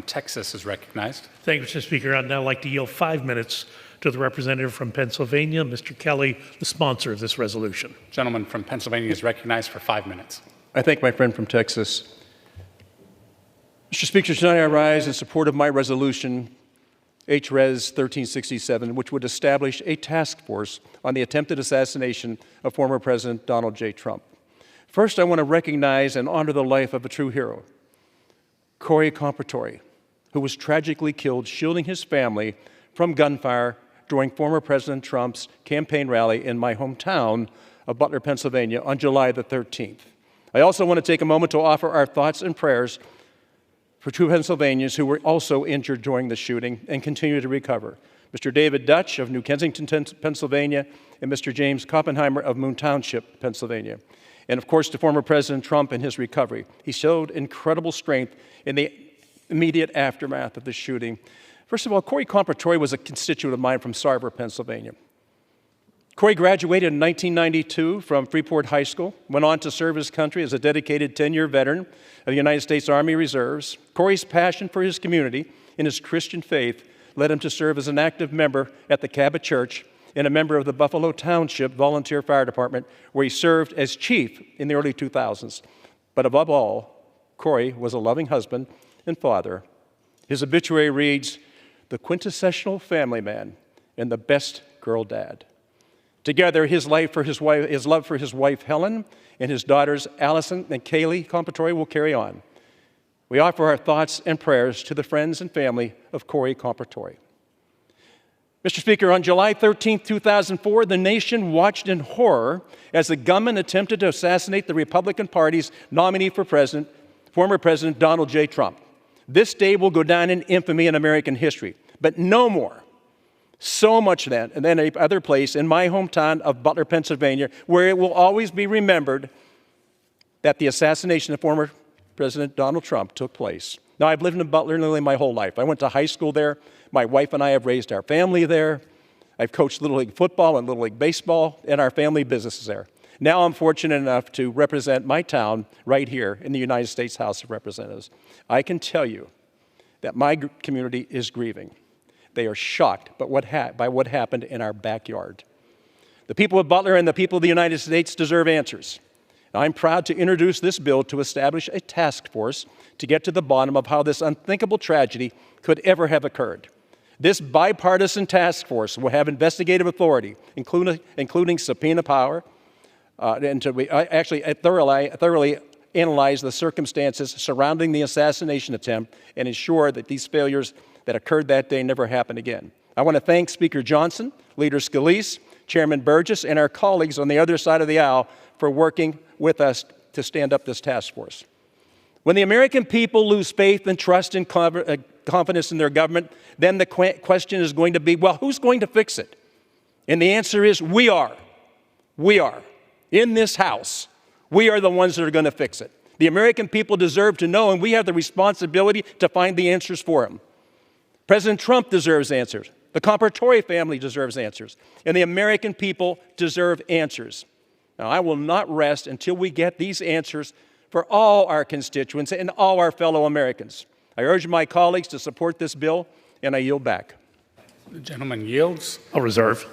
Texas is recognized. Thank you, Mr. Speaker. I'd now like to yield 5 minutes to the representative from Pennsylvania, Mr. Kelly, the sponsor of this resolution. Gentleman from Pennsylvania is recognized for 5 minutes. I thank my friend from Texas. Mr. Speaker, tonight I rise in support of my resolution, H-Res 1367, which would establish a task force on the attempted assassination of former President Donald J. Trump. First, I want to recognize and honor the life of a true hero, Corey Comparatori, who was tragically killed shielding his family from gunfire during former President Trump's campaign rally in my hometown of Butler, Pennsylvania on July the 13th. I also want to take a moment to offer our thoughts and prayers for two Pennsylvanians who were also injured during the shooting and continue to recover. Mr. David Dutch of New Kensington, Pennsylvania, and Mr. James Koppenheimer of Moon Township, Pennsylvania. And of course, to former President Trump in his recovery. He showed incredible strength in the immediate aftermath of the shooting. First of all, Corey Comparatori was a constituent of mine from Sarver, Pennsylvania. Corey graduated in 1992 from Freeport High School, went on to serve his country as a dedicated 10-year veteran of the United States Army Reserves. Corey's passion for his community and his Christian faith led him to serve as an active member at the Cabot Church and a member of the Buffalo Township Volunteer Fire Department, where he served as chief in the early 2000s. But above all, Corey was a loving husband and father. His obituary reads, "The quintessential family man and the best girl dad." Together, his love for his wife Helen and his daughters Allison and Kaylee Comparatori will carry on. We offer our thoughts and prayers to the friends and family of Corey Comparatori. Mr. Speaker, on July 13, 2004, the nation watched in horror as the gunman attempted to assassinate the Republican Party's nominee for president, former President Donald J. Trump. This day will go down in infamy in American history, but no more. So much than any other place in my hometown of Butler, Pennsylvania, where it will always be remembered that the assassination of former President Donald Trump took place. Now, I've lived in Butler nearly my whole life. I went to high school there. My wife and I have raised our family there. I've coached Little League football and Little League baseball, and our family business is there. Now I'm fortunate enough to represent my town right here in the United States House of Representatives. I can tell you that my community is grieving. They are shocked by what happened in our backyard. The people of Butler and the people of the United States deserve answers. I'm proud to introduce this bill to establish a task force to get to the bottom of how this unthinkable tragedy could ever have occurred. This bipartisan task force will have investigative authority, including subpoena power, and to actually thoroughly analyze the circumstances surrounding the assassination attempt and ensure that these failures that occurred that day never happen again. I want to thank Speaker Johnson, Leader Scalise, Chairman Burgess, and our colleagues on the other side of the aisle for working with us to stand up this task force. When the American people lose faith and trust and confidence in their government, then the question is going to be, well, who's going to fix it? And the answer is we are. We are. In this House, we are the ones that are going to fix it. The American people deserve to know, and we have the responsibility to find the answers for them. President Trump deserves answers. The Comparatori family deserves answers. And the American people deserve answers. Now, I will not rest until we get these answers for all our constituents and all our fellow Americans. I urge my colleagues to support this bill, and I yield back. The gentleman yields. I'll reserve.